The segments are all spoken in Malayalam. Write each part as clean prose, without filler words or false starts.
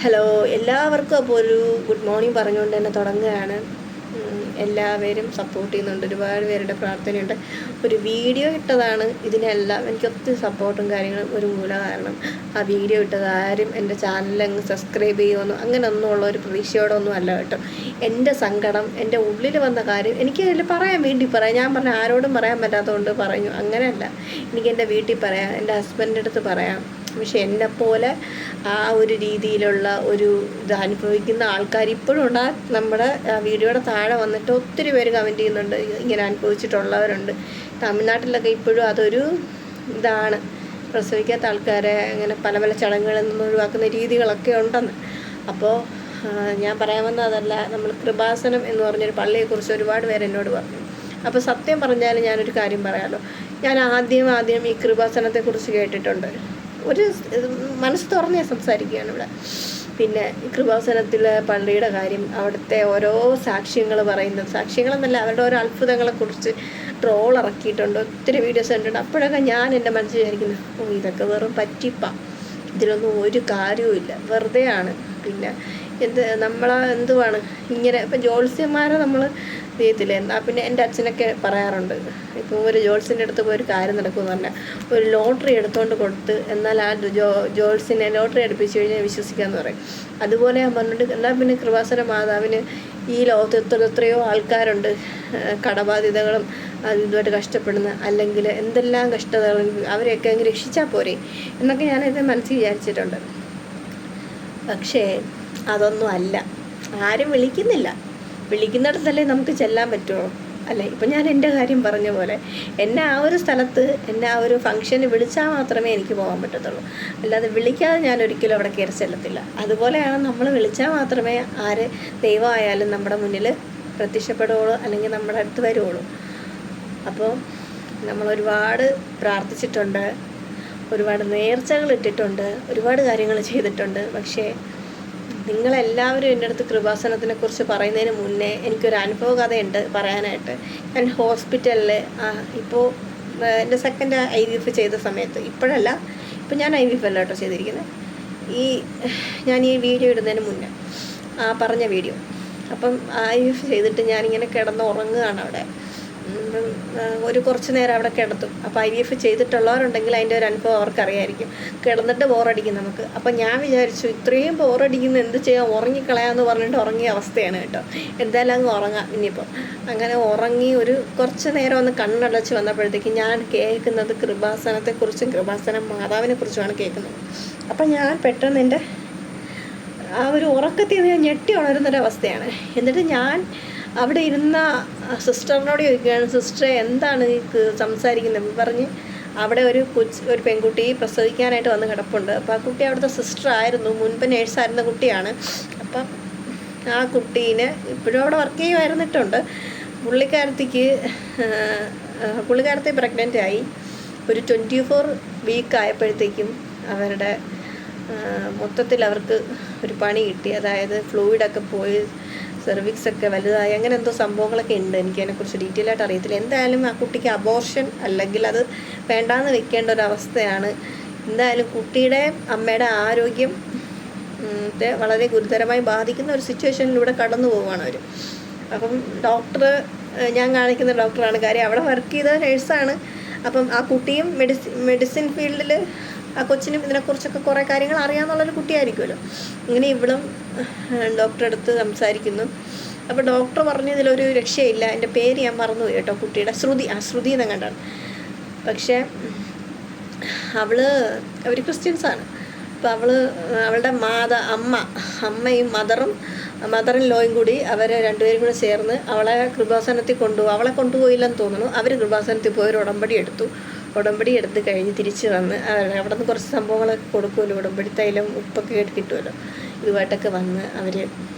ഹലോ, എല്ലാവർക്കും അപ്പോൾ ഒരു ഗുഡ് മോർണിംഗ് പറഞ്ഞുകൊണ്ട് തന്നെ തുടങ്ങുകയാണ്. എല്ലാവരും സപ്പോർട്ട് ചെയ്യുന്നുണ്ട്, ഒരുപാട് പേരുടെ പ്രാർത്ഥനയുണ്ട്. ഒരു വീഡിയോ ഇട്ടതാണ് ഇതിനെല്ലാം എനിക്ക് ഒത്തിരി സപ്പോർട്ടും കാര്യങ്ങളും ഒരു മൂല കാരണം. ആ വീഡിയോ ഇട്ടത് ആരും എൻ്റെ ചാനൽ അങ്ങ് സബ്സ്ക്രൈബ് ചെയ്യുമെന്നോ അങ്ങനെയൊന്നും ഉള്ള ഒരു പ്രതീക്ഷയോടൊന്നും അല്ല കേട്ടോ. എൻ്റെ സങ്കടം, എൻ്റെ ഉള്ളിൽ വന്ന കാര്യം എനിക്ക് അതിൽ പറയാൻ വേണ്ടി പറയാം. ഞാൻ പറഞ്ഞ ആരോടും പറയാൻ പറ്റാത്തതുകൊണ്ട് പറഞ്ഞു. അങ്ങനെയല്ല, എനിക്ക് എൻ്റെ വീട്ടിൽ പറയാം, എൻ്റെ ഹസ്ബൻഡിൻ്റെ അടുത്ത് പറയാം. പക്ഷെ എന്നെപ്പോലെ ആ ഒരു രീതിയിലുള്ള ഒരു ഇത് അനുഭവിക്കുന്ന ആൾക്കാർ ഇപ്പോഴും ഉണ്ട്. നമ്മുടെ വീഡിയോയുടെ താഴെ വന്നിട്ട് ഒത്തിരി പേര് കമൻറ്റ് ചെയ്യുന്നുണ്ട്, ഇങ്ങനെ അനുഭവിച്ചിട്ടുള്ളവരുണ്ട്. തമിഴ്നാട്ടിലൊക്കെ ഇപ്പോഴും അതൊരു ഇതാണ്, പ്രസവിക്കാത്ത ആൾക്കാരെ അങ്ങനെ പല പല ചടങ്ങുകളിൽ നിന്ന് ഒഴിവാക്കുന്ന രീതികളൊക്കെ ഉണ്ടെന്ന്. അപ്പോൾ ഞാൻ പറയാൻ വന്നതല്ല, നമ്മൾ കൃപാസനം എന്ന് പറഞ്ഞൊരു പള്ളിയെക്കുറിച്ച് ഒരുപാട് പേര് എന്നോട് പറഞ്ഞു. അപ്പോൾ സത്യം പറഞ്ഞാൽ ഞാനൊരു കാര്യം പറയാമല്ലോ, ഞാൻ ആദ്യം ഈ കൃപാസനത്തെക്കുറിച്ച് കേട്ടിട്ടുണ്ട്. ഒരു മനസ്സ് തുറന്ന് ഞാൻ സംസാരിക്കുകയാണ് ഇവിടെ. പിന്നെ കൃപാസനത്തിലെ പള്ളിയുടെ കാര്യം, അവിടുത്തെ ഓരോ സാക്ഷ്യങ്ങൾ പറയുന്നത്, സാക്ഷ്യങ്ങളെന്നല്ല അവരുടെ ഓരോ അത്ഭുതങ്ങളെക്കുറിച്ച് ട്രോൾ ഇറക്കിയിട്ടുണ്ട്, ഒത്തിരി വീഡിയോസ് കണ്ടിട്ടുണ്ട്. അപ്പോഴൊക്കെ ഞാൻ എൻ്റെ മനസ്സിൽ വിചാരിക്കുന്നത്, ഇതൊക്കെ വെറും പറ്റിപ്പാണ്, ഇതിലൊന്നും ഒരു കാര്യവുമില്ല, വെറുതെയാണ്. പിന്നെ എന്തുവാണ് ഇങ്ങനെ ഇപ്പം ജ്യോത്സ്യന്മാരെ നമ്മൾ ചെയ്യത്തില്ല. എന്നാൽ പിന്നെ എൻ്റെ അച്ഛനൊക്കെ പറയാറുണ്ട്, ഇപ്പം ഒരു ജ്യോത്സ്യൻ്റെ അടുത്ത് പോയി ഒരു കാര്യം നടക്കുമെന്ന് പറഞ്ഞാൽ ഒരു ലോട്ടറി എടുത്തുകൊണ്ട് കൊടുത്ത് എന്നാൽ ആ ജ്യോത്സ്യനെ ലോട്ടറി അടുപ്പിച്ച് കഴിഞ്ഞാൽ വിശ്വസിക്കാമെന്ന് പറയും. അതുപോലെ ഞാൻ പറഞ്ഞിട്ട്, എന്നാൽ പിന്നെ കൃപാസന മാതാവിന് ഈ ലോകത്ത് എത്രയോ ആൾക്കാരുണ്ട് കടബാധ്യതകളും ഇതുമായിട്ട് കഷ്ടപ്പെടുന്ന, അല്ലെങ്കിൽ എന്തെല്ലാം കഷ്ടതകളും, അവരെയൊക്കെ അങ്ങ് രക്ഷിച്ചാൽ പോരെ എന്നൊക്കെ ഞാൻ എൻ്റെ മനസ്സിൽ വിചാരിച്ചിട്ടുണ്ട്. പക്ഷേ അതൊന്നും അല്ല, ആരും വിളിക്കുന്നില്ല. വിളിക്കുന്നിടത്തല്ലേ നമുക്ക് ചെല്ലാൻ പറ്റുമോ? അല്ലേ? ഇപ്പം ഞാൻ എൻ്റെ കാര്യം പറഞ്ഞ പോലെ എന്നെ ആ ഒരു സ്ഥലത്ത്, എന്നെ ആ ഒരു ഫംഗ്ഷന് വിളിച്ചാൽ മാത്രമേ എനിക്ക് പോകാൻ പറ്റത്തുള്ളൂ. അല്ലാതെ വിളിക്കാതെ ഞാൻ ഒരിക്കലും അവിടെ കയറി ചെല്ലത്തില്ല. അതുപോലെയാണ്, നമ്മൾ വിളിച്ചാൽ മാത്രമേ ആര് ദൈവമായാലും നമ്മുടെ മുന്നിൽ പ്രത്യക്ഷപ്പെടുകയുള്ളൂ, അല്ലെങ്കിൽ നമ്മുടെ അടുത്ത് വരുള്ളൂ. അപ്പോൾ നമ്മൾ ഒരുപാട് പ്രാർത്ഥിച്ചിട്ടുണ്ട്, ഒരുപാട് നേർച്ചകൾ ഇട്ടിട്ടുണ്ട്, ഒരുപാട് കാര്യങ്ങൾ ചെയ്തിട്ടുണ്ട്. പക്ഷേ നിങ്ങളെല്ലാവരും എൻ്റെ അടുത്ത് കൃപാസനത്തിനെക്കുറിച്ച് പറയുന്നതിന് മുന്നേ എനിക്കൊരു അനുഭവ കഥയുണ്ട് പറയാനായിട്ട്. ഞാൻ ഹോസ്പിറ്റലിൽ ഇപ്പോൾ എൻ്റെ സെക്കൻഡ് IVF ചെയ്ത സമയത്ത്, ഇപ്പോഴല്ല, ഇപ്പം ഞാൻ IVF അല്ല കേട്ടോ ചെയ്തിരിക്കുന്നത്, ഞാൻ ഈ വീഡിയോ ഇടുന്നതിന് മുന്നേ പറഞ്ഞ വീഡിയോ. അപ്പം IVF ചെയ്തിട്ട് ഞാനിങ്ങനെ കിടന്നുറങ്ങുകയാണ് അവിടെ. ഒരു കുറച്ച് നേരം അവിടെ കിടത്തും. അപ്പോൾ IVF ചെയ്തിട്ടുള്ളവരുണ്ടെങ്കിൽ അതിൻ്റെ ഒരു അനുഭവം അവർക്കറിയായിരിക്കും. കിടന്നിട്ട് ബോറടിക്കും നമുക്ക്. അപ്പം ഞാൻ വിചാരിച്ചു, ഇത്രയും ബോറടിക്കുന്ന എന്ത് ചെയ്യാം, ഉറങ്ങിക്കളയാമെന്ന് പറഞ്ഞിട്ട് ഉറങ്ങിയ അവസ്ഥയാണ് കേട്ടോ. എന്തായാലും അങ്ങ് ഉറങ്ങാം ഇനിയിപ്പോൾ. അങ്ങനെ ഉറങ്ങി ഒരു കുറച്ച് നേരം ഒന്ന് കണ്ണടച്ച് വന്നപ്പോഴത്തേക്ക് ഞാൻ കേൾക്കുന്നത് കൃപാസനത്തെക്കുറിച്ചും കൃപാസന മാതാവിനെക്കുറിച്ചുമാണ് കേൾക്കുന്നത്. അപ്പം ഞാൻ പെട്ടെന്ന് എൻ്റെ ആ ഒരു ഉറക്കത്തിൽ നിന്ന് ഞാൻ ഞെട്ടി ഉണരുന്നൊരവസ്ഥയാണ്. എന്നിട്ട് ഞാൻ അവിടെ ഇരുന്ന സിസ്റ്ററിനോട് ചോദിക്കുകയാണ്, സിസ്റ്ററെ എന്താണ് ഈ സംസാരിക്കുന്നത് പറഞ്ഞ്. അവിടെ ഒരു പെൺകുട്ടി പ്രസവിക്കാനായിട്ട് വന്ന് കിടപ്പുണ്ട്. അപ്പോൾ ആ കുട്ടി അവിടുത്തെ സിസ്റ്റർ ആയിരുന്നു, മുൻപ് നേഴ്സായിരുന്ന കുട്ടിയാണ്. അപ്പം ആ കുട്ടീനെ ഇപ്പോഴും അവിടെ വർക്ക് ചെയ്യുമായിരുന്നിട്ടുണ്ട്. പുള്ളിക്കാരത്തി പ്രഗ്നൻ്റ് ആയി. ഒരു 24 വീക്ക് ആയപ്പോഴത്തേക്കും അവരുടെ മൊത്തത്തിൽ അവർക്ക് ഒരു പണി കിട്ടി. അതായത് ഫ്ലൂയിഡൊക്കെ പോയി, സെർവിക്സൊക്കെ വലുതായി, അങ്ങനെ എന്തോ സംഭവങ്ങളൊക്കെ ഉണ്ട്. എനിക്ക് അതിനെക്കുറിച്ച് ഡീറ്റെയിൽ ആയിട്ട് അറിയത്തില്ല. എന്തായാലും ആ കുട്ടിക്ക് അബോർഷൻ അല്ലെങ്കിൽ അത് വേണ്ടാന്ന് വെക്കേണ്ട ഒരവസ്ഥയാണ്. എന്തായാലും കുട്ടിയുടെ അമ്മയുടെ ആരോഗ്യം വളരെ ഗുരുതരമായി ബാധിക്കുന്ന ഒരു സിറ്റുവേഷനിലൂടെ കടന്നു പോവുകയാണ് അവർ. അപ്പം ഞാൻ കാണിക്കുന്ന ഡോക്ടറാണ് കാര്യം, അവിടെ വർക്ക് ചെയ്ത നേഴ്സാണ്. അപ്പം ആ കുട്ടിയും മെഡിസിൻ ഫീൽഡിൽ, ആ കൊച്ചിനും ഇതിനെക്കുറിച്ചൊക്കെ കുറേ കാര്യങ്ങൾ അറിയാമെന്നുള്ളൊരു കുട്ടിയായിരിക്കുമല്ലോ. ഇങ്ങനെ ഇവിടും ഡോക്ടറെ അടുത്ത് സംസാരിക്കുന്നു. അപ്പോൾ ഡോക്ടർ പറഞ്ഞു, ഇതിലൊരു രക്ഷയില്ല. എൻ്റെ പേര് ഞാൻ മറന്നുപോയി കേട്ടോ, കുട്ടിയുടെ ശ്രുതി എന്നങ്ങാണ്ടാണ്. പക്ഷേ അവർ ക്രിസ്ത്യൻസാണ്. അപ്പോൾ അവളുടെ അമ്മയും മദർ ഇൻ ലോയും കൂടി അവർ രണ്ടുപേരും കൂടെ ചേർന്ന് അവളെ കൃപാസനത്തിൽ അവളെ കൊണ്ടുപോയില്ലെന്ന് തോന്നുന്നു. അവർ കൃപാസനത്തിൽ പോയി ഒരു ഉടമ്പടി എടുത്ത് കഴിഞ്ഞ് തിരിച്ച് വന്ന് അവിടെ നിന്ന് കുറച്ച് സംഭവങ്ങളൊക്കെ കൊടുക്കുമല്ലോ, ഉടമ്പടി തൈലം ഉപ്പൊക്കെ കിട്ടുമല്ലോ, ഇതുമായിട്ടൊക്കെ വന്ന് അവർ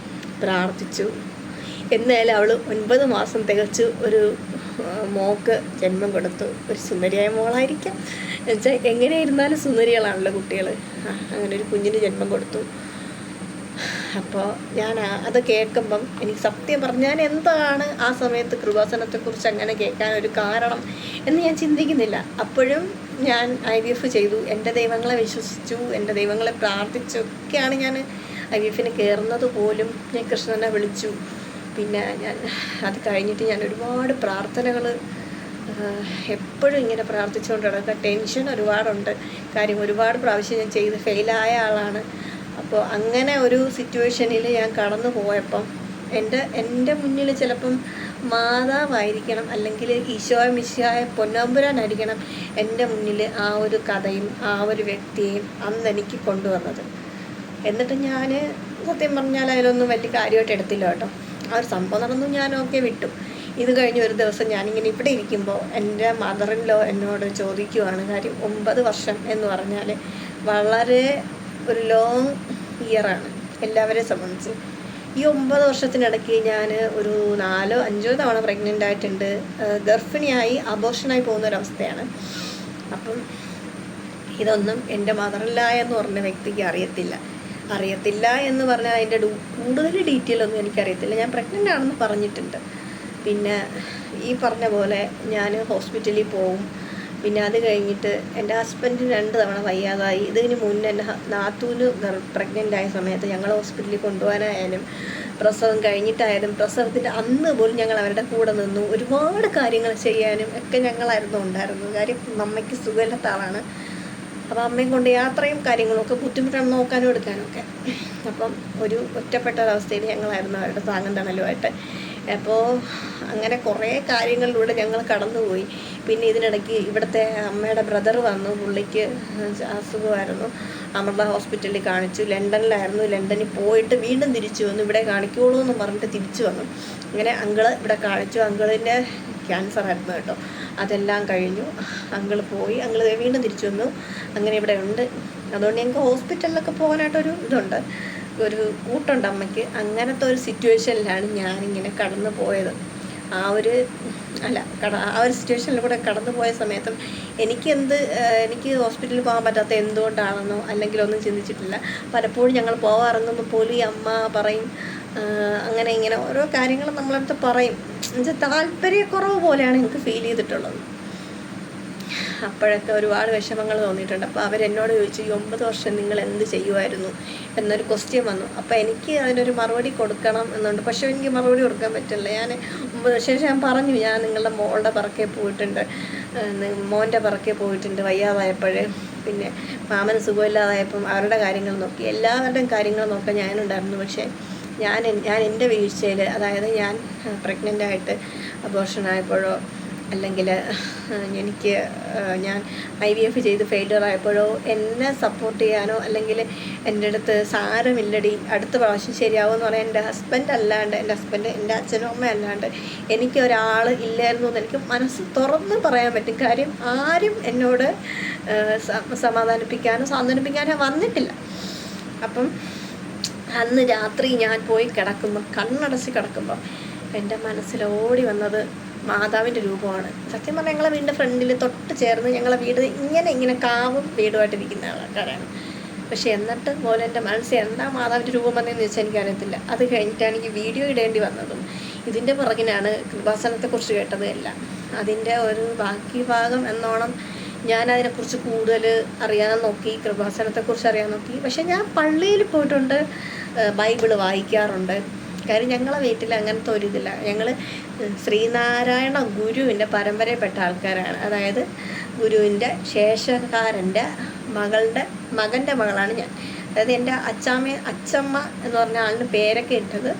പ്രാർത്ഥിച്ചു. എന്നാലും അവൾ 9 മാസം തികച്ചു ഒരു മോക്ക് ജന്മം കൊടുത്തു. ഒരു സുന്ദരിയായ മോളായിരിക്കാം, എന്നുവെച്ചാൽ എങ്ങനെയിരുന്നാലും സുന്ദരികളാണല്ലോ കുട്ടികൾ. അങ്ങനെ ഒരു കുഞ്ഞിന് ജന്മം കൊടുത്തു. അപ്പോൾ ഞാൻ അത് കേൾക്കുമ്പം എനിക്ക് സത്യം പറഞ്ഞാൽ എന്താണ് ആ സമയത്ത് കൃപാസനത്തെക്കുറിച്ച് അങ്ങനെ കേൾക്കാനൊരു കാരണം എന്ന് ഞാൻ ചിന്തിക്കുന്നില്ല. അപ്പോഴും ഞാൻ IVF ചെയ്തു, എൻ്റെ ദൈവങ്ങളെ വിശ്വസിച്ചു, എൻ്റെ ദൈവങ്ങളെ പ്രാർത്ഥിച്ചൊക്കെയാണ് ഞാൻ IVF കയറുന്നത് പോലും ഞാൻ കൃഷ്ണനെ വിളിച്ചു. പിന്നെ ഞാൻ അത് കഴിഞ്ഞിട്ട് ഞാൻ ഒരുപാട് പ്രാർത്ഥനകൾ എപ്പോഴും ഇങ്ങനെ പ്രാർത്ഥിച്ചുകൊണ്ട് നടക്കുക. ടെൻഷൻ ഒരുപാടുണ്ട്. കാര്യം ഒരുപാട് പ്രാവശ്യം ഞാൻ ചെയ്ത് ഫെയിലായ ആളാണ്. അപ്പോൾ അങ്ങനെ ഒരു സിറ്റുവേഷനിൽ ഞാൻ കടന്നു പോയപ്പം എൻ്റെ മുന്നിൽ ചിലപ്പം മാതാവായിരിക്കണം, അല്ലെങ്കിൽ ഈശോ മിശിഹായ പൊന്നമ്പുരാനായിരിക്കണം എൻ്റെ മുന്നിൽ ആ ഒരു കഥയും ആ ഒരു വ്യക്തിയെയും അന്ന് എനിക്ക് കൊണ്ടുവന്നത്. എന്നിട്ട് ഞാൻ സത്യം പറഞ്ഞാൽ അതിലൊന്നും വലിയ കാര്യമായിട്ട് എടുത്തില്ല കേട്ടോ. ആ ഒരു സംഭവം നടന്നു, ഞാൻ വിട്ടു. ഇത് കഴിഞ്ഞ് ഒരു ദിവസം ഞാനിങ്ങനെ ഇവിടെ ഇരിക്കുമ്പോൾ എൻ്റെ മദറിൻലോ എന്നോട് ചോദിക്കുവാണ്. കാര്യം 9 വർഷം എന്ന് പറഞ്ഞാൽ വളരെ ഒരു ലോങ് ഇയറാണ് എല്ലാവരെയും സംബന്ധിച്ച്. ഈ 9 വർഷത്തിനിടയ്ക്ക് ഞാൻ ഒരു 4-5 തവണ പ്രഗ്നൻ്റ് ആയിട്ടുണ്ട്. ഗർഭിണിയായി അബോർഷനായി പോകുന്നൊരവസ്ഥയാണ്. അപ്പം ഇതൊന്നും എൻ്റെ മദറിൻലോ എന്ന് പറഞ്ഞ വ്യക്തിക്ക് അറിയത്തില്ല എന്ന് പറഞ്ഞാൽ അതിൻ്റെ കൂടുതൽ ഡീറ്റെയിൽ ഒന്നും എനിക്കറിയത്തില്ല. ഞാൻ പ്രഗ്നൻ്റ് ആണെന്ന് പറഞ്ഞിട്ടുണ്ട്. പിന്നെ ഈ പറഞ്ഞ പോലെ ഞാൻ ഹോസ്പിറ്റലിൽ പോവും. പിന്നെ അത് കഴിഞ്ഞിട്ട് എൻ്റെ ഹസ്ബൻഡിന് 2 തവണ വയ്യാതായി. ഇതിന് മുന്നേ എൻ്റെ നാത്തൂന് പ്രഗ്നൻ്റ് ആയ സമയത്ത് ഞങ്ങൾ ഹോസ്പിറ്റലിൽ കൊണ്ടുപോകാനായാലും പ്രസവം കഴിഞ്ഞിട്ടായാലും പ്രസവത്തിൻ്റെ അന്ന് പോലും ഞങ്ങൾ അവരുടെ കൂടെ നിന്നു. ഒരുപാട് കാര്യങ്ങൾ ചെയ്യാനും ഒക്കെ ഞങ്ങളായിരുന്നു ഉണ്ടായിരുന്നു. കാര്യം അമ്മയ്ക്ക് സുഖമില്ലാത്ത ആളാണ്. അപ്പോൾ അമ്മയും കൊണ്ട് യാത്രയും കാര്യങ്ങളൊക്കെ ബുദ്ധിമുട്ടാണ് നോക്കാനും എടുക്കാനും ഒക്കെ. അപ്പം ഒരു ഒറ്റപ്പെട്ട ഒരവസ്ഥയിൽ ഞങ്ങളായിരുന്നു അവരുടെ താങ്ങും തണലുമായിട്ട്. അപ്പോൾ അങ്ങനെ കുറേ കാര്യങ്ങളിലൂടെ ഞങ്ങൾ കടന്നുപോയി. പിന്നെ ഇതിനിടയ്ക്ക് ഇവിടുത്തെ അമ്മയുടെ ബ്രദർ വന്നു. പുള്ളിക്ക് അസുഖമായിരുന്നു. അമൃത ഹോസ്പിറ്റലിൽ കാണിച്ചു. ലണ്ടനിലായിരുന്നു. ലണ്ടനിൽ പോയിട്ട് വീണ്ടും തിരിച്ചു വന്നു. ഇവിടെ കാണിക്കുള്ളൂ എന്ന് പറഞ്ഞിട്ട് തിരിച്ചു വന്നു. അങ്ങനെ അങ്കിള് ഇവിടെ കാണിച്ചു. അങ്കിളിൻ്റെ ക്യാൻസർ ആയിരുന്നു കേട്ടോ. അതെല്ലാം കഴിഞ്ഞു. അങ്കിള് പോയി. അങ്കിള് വീണ്ടും തിരിച്ചു വന്നു. അങ്ങനെ ഇവിടെ ഉണ്ട്. അതുകൊണ്ട് ഞങ്ങൾക്ക് ഹോസ്പിറ്റലിലൊക്കെ പോകാനായിട്ടൊരു ഇതുണ്ട്, ഒരു കൂട്ടുണ്ട് അമ്മയ്ക്ക്. അങ്ങനത്തെ ഒരു സിറ്റുവേഷനിലാണ് ഞാനിങ്ങനെ കടന്നു പോയത്. ആ ഒരു സിറ്റുവേഷനിൽ കൂടെ കടന്നു പോയ സമയത്തും എനിക്ക് ഹോസ്പിറ്റലിൽ പോകാൻ പറ്റാത്ത എന്തുകൊണ്ടാണെന്നോ അല്ലെങ്കിൽ ഒന്നും ചിന്തിച്ചിട്ടില്ല. പലപ്പോഴും ഞങ്ങൾ പോകാറങ്ങുമ്പോൾ പോലും ഈ അമ്മ പറയും, അങ്ങനെ ഇങ്ങനെ ഓരോ കാര്യങ്ങൾ നമ്മളടുത്ത് പറയും. എന്നുവെച്ചാൽ താല്പര്യക്കുറവ് പോലെയാണ് എനിക്ക് ഫീൽ ചെയ്തിട്ടുള്ളത്. അപ്പോഴൊക്കെ ഒരുപാട് വിഷമങ്ങൾ തോന്നിയിട്ടുണ്ട്. അപ്പോൾ അവരെന്നോട് ചോദിച്ചു, ഈ 9 വർഷം നിങ്ങൾ എന്ത് ചെയ്യുമായിരുന്നു എന്നൊരു ക്വസ്റ്റ്യൻ വന്നു. അപ്പോൾ എനിക്ക് അതിനൊരു മറുപടി കൊടുക്കണം എന്നുണ്ട്. പക്ഷേ എനിക്ക് മറുപടി കൊടുക്കാൻ പറ്റില്ല. ഞാൻ 9 വർഷം ഞാൻ പറഞ്ഞു, ഞാൻ നിങ്ങളുടെ മോളുടെ പിറക്കെ പോയിട്ടുണ്ട്, മോൻ്റെ പിറക്കെ പോയിട്ടുണ്ട് വയ്യാതായപ്പോഴേ. പിന്നെ മാമന് സുഖമില്ലാതായപ്പം അവരുടെ കാര്യങ്ങൾ നോക്കി, എല്ലാവരുടെയും കാര്യങ്ങൾ നോക്കാൻ ഞാനുണ്ടായിരുന്നു. പക്ഷേ ഞാൻ എൻ്റെ വീഴ്ചയിൽ, അതായത് ഞാൻ പ്രഗ്നൻ്റ് ആയിട്ട് അബോർഷനായപ്പോഴോ അല്ലെങ്കിൽ ഞാൻ IVF ചെയ്ത് ഫെയിലിയർ ആയപ്പോഴോ എന്നെ സപ്പോർട്ട് ചെയ്യാനോ അല്ലെങ്കിൽ എൻ്റെ അടുത്ത് സാരമില്ലടി അടുത്ത പ്രാവശ്യം ശരിയാവുമെന്ന് പറയാൻ എൻ്റെ ഹസ്ബൻഡ് എൻ്റെ അച്ഛനും അമ്മയും അല്ലാണ്ട് എനിക്കൊരാൾ ഇല്ലായിരുന്നു എന്ന് എനിക്ക് മനസ്സ് തുറന്ന് പറയാൻ പറ്റും. കാര്യം ആരും എന്നോട് സമാധാനിപ്പിക്കാനോ സാന്ത്വനിപ്പിക്കാനോ വന്നിട്ടില്ല. അപ്പം അന്ന് രാത്രി ഞാൻ പോയി കിടക്കുമ്പോൾ, കണ്ണടച്ച് കിടക്കുമ്പോൾ എൻ്റെ മനസ്സിൽ ഓടി വന്നത് മാതാവിൻ്റെ രൂപമാണ്. സത്യം പറഞ്ഞാൽ ഞങ്ങളെ വീടിൻ്റെ ഫ്രണ്ടിൽ തൊട്ട് ചേർന്ന് ഞങ്ങളെ വീട് ഇങ്ങനെ കാവും വീടുമായിട്ടിരിക്കുന്ന ആൾക്കാരാണ്. പക്ഷേ എന്നിട്ട് പോലെ എൻ്റെ മനസ്സിൽ എന്താ മാതാവിൻ്റെ രൂപം വന്നതെന്ന് ചോദിച്ചാൽ എനിക്കറിയത്തില്ല. അത് കഴിഞ്ഞിട്ടാണ് എനിക്ക് വീഡിയോ ഇടേണ്ടി വന്നതും. ഇതിൻ്റെ പുറകിനാണ് കൃപാസനത്തെക്കുറിച്ച് കേട്ടത് എല്ലാം. അതിൻ്റെ ഒരു ബാക്കി ഭാഗം എന്നോണം ഞാൻ അതിനെക്കുറിച്ച് കൂടുതൽ അറിയാൻ നോക്കി, കൃപാസനത്തെക്കുറിച്ച് അറിയാൻ നോക്കി. പക്ഷേ ഞാൻ പള്ളിയിൽ പോയിട്ടുണ്ട്, ബൈബിള് വായിക്കാറുണ്ട്. കാര്യം ഞങ്ങളെ വീട്ടിൽ അങ്ങനത്തെ ഒരിതില്ല. ഞങ്ങൾ ശ്രീനാരായണ ഗുരുവിൻ്റെ പരമ്പരയിൽപ്പെട്ട ആൾക്കാരാണ്. അതായത് ഗുരുവിൻ്റെ ശേഷകാരൻ്റെ മകൻ്റെ മകളാണ് ഞാൻ. അതായത് എൻ്റെ അച്ചമ്മ എന്ന് പറഞ്ഞ ആളിന് പേരൊക്കെ ഇട്ടത്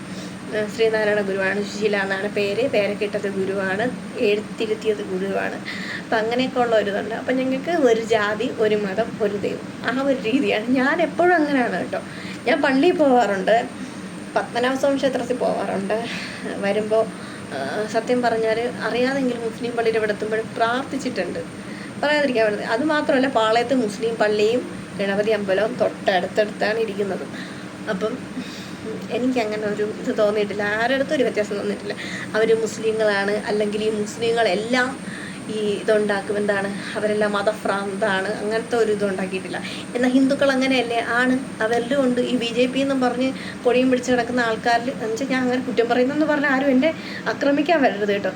ശ്രീനാരായണ ഗുരുവാണ്. സുശീല എന്നാണ് പേരൊക്കെ ഇട്ടത് ഗുരുവാണ്, എഴുത്തിരുത്തിയത് ഗുരുവാണ്. അപ്പം അങ്ങനെയൊക്കെ ഉള്ള ഒരിതുണ്ട്. അപ്പം ഞങ്ങൾക്ക് ഒരു ജാതി, ഒരു മതം, ഒരു ദൈവം, ആ ഒരു രീതിയാണ്. ഞാൻ എപ്പോഴും അങ്ങനെയാണ് കേട്ടോ. ഞാൻ പള്ളിയിൽ പോകാറുണ്ട്, പത്മനാഭസ്വാമി ക്ഷേത്രത്തിൽ പോകാറുണ്ട്. വരുമ്പോൾ സത്യം പറഞ്ഞാൽ അറിയാതെങ്കിലും മുസ്ലിം പള്ളിയിൽ ഇവിടെ എത്തുമ്പോഴും പ്രാർത്ഥിച്ചിട്ടുണ്ട്, പറയാതിരിക്കാൻ പറ്റുന്നത്. അതുമാത്രമല്ല, പാളയത്ത് മുസ്ലിം പള്ളിയും ഗണപതി അമ്പലവും തൊട്ടടുത്തടുത്താണ് ഇരിക്കുന്നത്. അപ്പം എനിക്കങ്ങനെ ഒരു ഇത് തോന്നിയിട്ടില്ല, ആരുടെ അടുത്തും ഒരു വ്യത്യാസം തോന്നിയിട്ടില്ല. അവർ മുസ്ലിങ്ങളാണ്, അല്ലെങ്കിൽ ഈ മുസ്ലിങ്ങളെല്ലാം ഈ ഇതുണ്ടാക്കും, എന്താണ് അവരെല്ലാം മതഭ്രാന്താണ്, അങ്ങനത്തെ ഒരു ഇതുണ്ടാക്കിയിട്ടില്ല. എന്നാൽ ഹിന്ദുക്കൾ അങ്ങനെയല്ലേ ആണ്, അവരിലും ഉണ്ട്. ഈ BJP എന്നും പറഞ്ഞ് കൊടിയും പിടിച്ച് കിടക്കുന്ന ആൾക്കാരിൽ എന്നുവെച്ചാൽ ഞാൻ അങ്ങനെ കുറ്റം പറയുന്നെന്ന് പറഞ്ഞാൽ ആരും എന്നെ ആക്രമിക്കാൻ വരരുത് കേട്ടോ.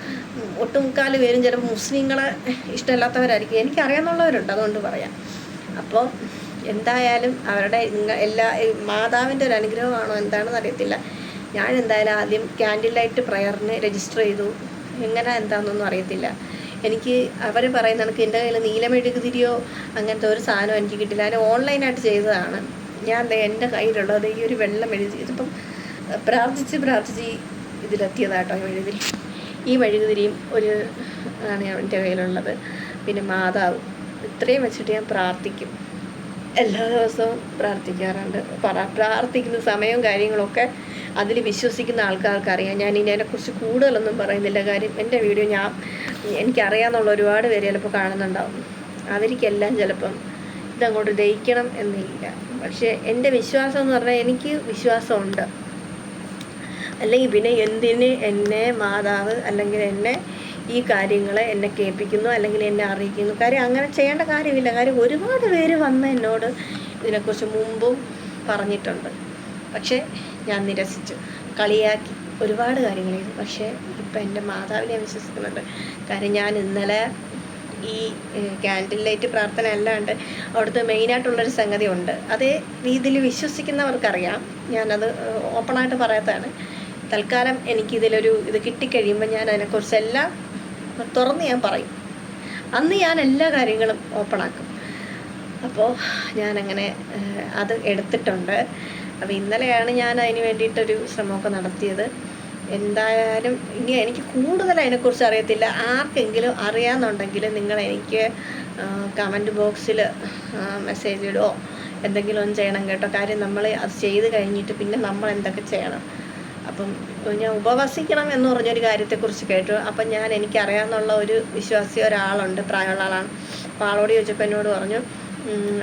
ഒട്ടുമുക്കാൽ പേരും ചിലപ്പോൾ മുസ്ലിങ്ങളെ ഇഷ്ടമില്ലാത്തവരായിരിക്കും, എനിക്കറിയാവുന്നവരുണ്ട്, അതുകൊണ്ട് പറയാം. അപ്പോൾ എന്തായാലും അവരുടെ എല്ലാ മാതാവിൻ്റെ ഒരു അനുഗ്രഹമാണോ എന്താണെന്ന് അറിയത്തില്ല. ഞാൻ എന്തായാലും ആദ്യം ക്യാൻഡിൽ ലൈറ്റ് പ്രയറിന് രജിസ്റ്റർ ചെയ്തു. എങ്ങനെ എന്താണെന്നൊന്നും അറിയത്തില്ല. എനിക്ക് അവർ പറയുന്ന കണക്ക് എൻ്റെ കയ്യിൽ നീലമെഴുകുതിരിയോ അങ്ങനത്തെ ഒരു സാധനം എനിക്ക് കിട്ടില്ല. ഞാൻ ഓൺലൈനായിട്ട് ചെയ്തതാണ്. ഞാൻ എൻ്റെ കയ്യിലുള്ളത് ഈ ഒരു വെള്ളം മെഴുകുതിരി. ഇതിപ്പം പ്രാർത്ഥിച്ച് ഇതിലെത്തിയതാട്ടോ ഈ മെഴുകുതിരിയും ആണ് എൻ്റെ കയ്യിലുള്ളത്. പിന്നെ മാതാവ്, ഇത്രയും വെച്ചിട്ട് ഞാൻ പ്രാർത്ഥിക്കും. എല്ലാ ദിവസവും പ്രാർത്ഥിക്കാറുണ്ട്. പ്രാർത്ഥിക്കുന്ന സമയവും കാര്യങ്ങളൊക്കെ അതിൽ വിശ്വസിക്കുന്ന ആൾക്കാർക്കറിയാം. ഞാൻ ഇനി അതിനെക്കുറിച്ച് കൂടുതലൊന്നും പറയുന്നില്ല. കാര്യം എൻ്റെ വീഡിയോ എനിക്കറിയാമെന്നുള്ള ഒരുപാട് പേര് ചിലപ്പോൾ കാണുന്നുണ്ടാവും. അവർക്കെല്ലാം ചിലപ്പം ഇതങ്ങോട്ട് ദഹിക്കണം എന്നില്ല. പക്ഷേ എൻ്റെ വിശ്വാസം എന്ന് പറഞ്ഞാൽ എനിക്ക് വിശ്വാസമുണ്ട്. അല്ലെങ്കിൽ പിന്നെ എന്തിന് എന്നെ മാതാവ് അല്ലെങ്കിൽ എന്നെ ഈ കാര്യങ്ങളെ എന്നെ കേൾപ്പിക്കുന്നു അല്ലെങ്കിൽ എന്നെ അറിയിക്കുന്നു? കാര്യം അങ്ങനെ ചെയ്യേണ്ട കാര്യമില്ല. കാര്യം ഒരുപാട് പേര് വന്ന് എന്നോട് ഇതിനെക്കുറിച്ച് മുമ്പും പറഞ്ഞിട്ടുണ്ട്. പക്ഷേ ഞാൻ നിരസിച്ചു, കളിയാക്കി, ഒരുപാട് കാര്യങ്ങൾ ചെയ്തു. പക്ഷേ ഇപ്പം എൻ്റെ മാതാവിനെ വിശ്വസിക്കുന്നുണ്ട്. കാര്യം ഞാൻ ഇന്നലെ ഈ ക്യാൻഡിൽ ലൈറ്റ് പ്രാർത്ഥന അല്ലാണ്ട് അവിടുത്തെ മെയിനായിട്ടുള്ളൊരു സംഗതി ഉണ്ട്. അതേ രീതിയിൽ വിശ്വസിക്കുന്നവർക്കറിയാം. ഞാനത് ഓപ്പണായിട്ട് പറയാത്തതാണ്. തൽക്കാലം ഇത് കിട്ടിക്കഴിയുമ്പോൾ ഞാൻ അതിനെക്കുറിച്ചെല്ലാം തുറന്ന് ഞാൻ പറയും. അന്ന് ഞാൻ എല്ലാ കാര്യങ്ങളും ഓപ്പണാക്കും. അപ്പോൾ ഞാനങ്ങനെ അത് എടുത്തിട്ടുണ്ട്. അപ്പോൾ ഇന്നലെയാണ് ഞാൻ അതിന് വേണ്ടിയിട്ടൊരു ശ്രമമൊക്കെ നടത്തിയത്. എന്തായാലും ഇനി എനിക്ക് കൂടുതൽ അതിനെക്കുറിച്ച് അറിയത്തില്ല. ആർക്കെങ്കിലും അറിയാമെന്നുണ്ടെങ്കിൽ നിങ്ങളെനിക്ക് കമൻറ്റ് ബോക്സിൽ മെസ്സേജ് ഇടുമോ എന്തെങ്കിലും ഒന്ന് ചെയ്യണം കേട്ടോ. കാര്യം നമ്മൾ അത് ചെയ്ത് കഴിഞ്ഞിട്ട് പിന്നെ നമ്മൾ എന്തൊക്കെ ചെയ്യണം. അപ്പം ഞാൻ ഉപവസിക്കണം എന്ന് പറഞ്ഞൊരു കാര്യത്തെക്കുറിച്ച് കേട്ടു. അപ്പം എനിക്കറിയാമെന്നുള്ള ഒരു വിശ്വാസി ഒരാളുണ്ട്, പ്രായമുള്ള ആളാണ്. അപ്പോൾ ആളോട് ചോദിച്ചപ്പോൾ എന്നോട് പറഞ്ഞു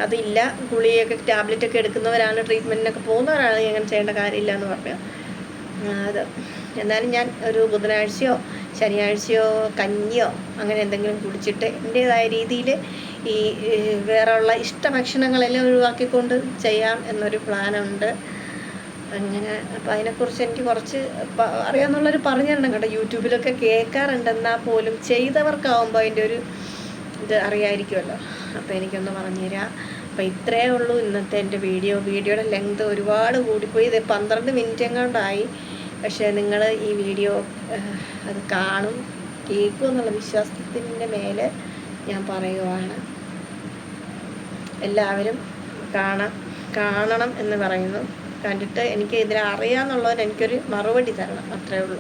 അതില്ല, ഗുളികയൊക്കെ ടാബ്ലറ്റൊക്കെ എടുക്കുന്നവരാണ്, ട്രീറ്റ്മെൻറ്റിനൊക്കെ പോകുന്നവരാണ്, അങ്ങനെ ചെയ്യേണ്ട കാര്യമില്ല എന്ന് പറഞ്ഞു. എന്നാലും ഞാൻ ഒരു ബുധനാഴ്ചയോ ശനിയാഴ്ചയോ കഞ്ഞിയോ അങ്ങനെ എന്തെങ്കിലും കുടിച്ചിട്ട് എൻ്റേതായ രീതിയിൽ ഈ വേറെയുള്ള ഇഷ്ടഭക്ഷണങ്ങളെല്ലാം ഒഴിവാക്കിക്കൊണ്ട് ചെയ്യാം എന്നൊരു പ്ലാനുണ്ട്. അങ്ങനെ അപ്പോൾ അതിനെക്കുറിച്ച് എനിക്ക് കുറച്ച് അറിയാമെന്നുള്ളൊരു പറഞ്ഞു തരണം കേട്ടോ. യൂട്യൂബിലൊക്കെ കേൾക്കാറുണ്ടെന്നാൽ പോലും ചെയ്തവർക്കാവുമ്പോൾ അതിൻ്റെ ഒരു ഇത് അറിയാമായിരിക്കുമല്ലോ. അപ്പോൾ എനിക്കൊന്ന് പറഞ്ഞു തരാം. അപ്പോൾ ഇത്രയേ ഉള്ളൂ ഇന്നത്തെ എൻ്റെ വീഡിയോയുടെ ലെങ്ത് ഒരുപാട് കൂടിപ്പോയി. ഇത് 12 മിനിറ്റ് എങ്ങാണ്ടായി. പക്ഷേ നിങ്ങൾ ഈ വീഡിയോ അത് കേൾക്കും എന്നുള്ള വിശ്വാസത്തിൻ്റെ മേലെ ഞാൻ പറയുവാണ്. എല്ലാവരും കാണണം എന്ന് പറയുന്നു. കണ്ടിട്ട് എനിക്ക് ഇതിനെ അറിയാമെന്നുള്ളവർ എനിക്കൊരു മറുപടി തരണം, അത്രയേ ഉള്ളൂ.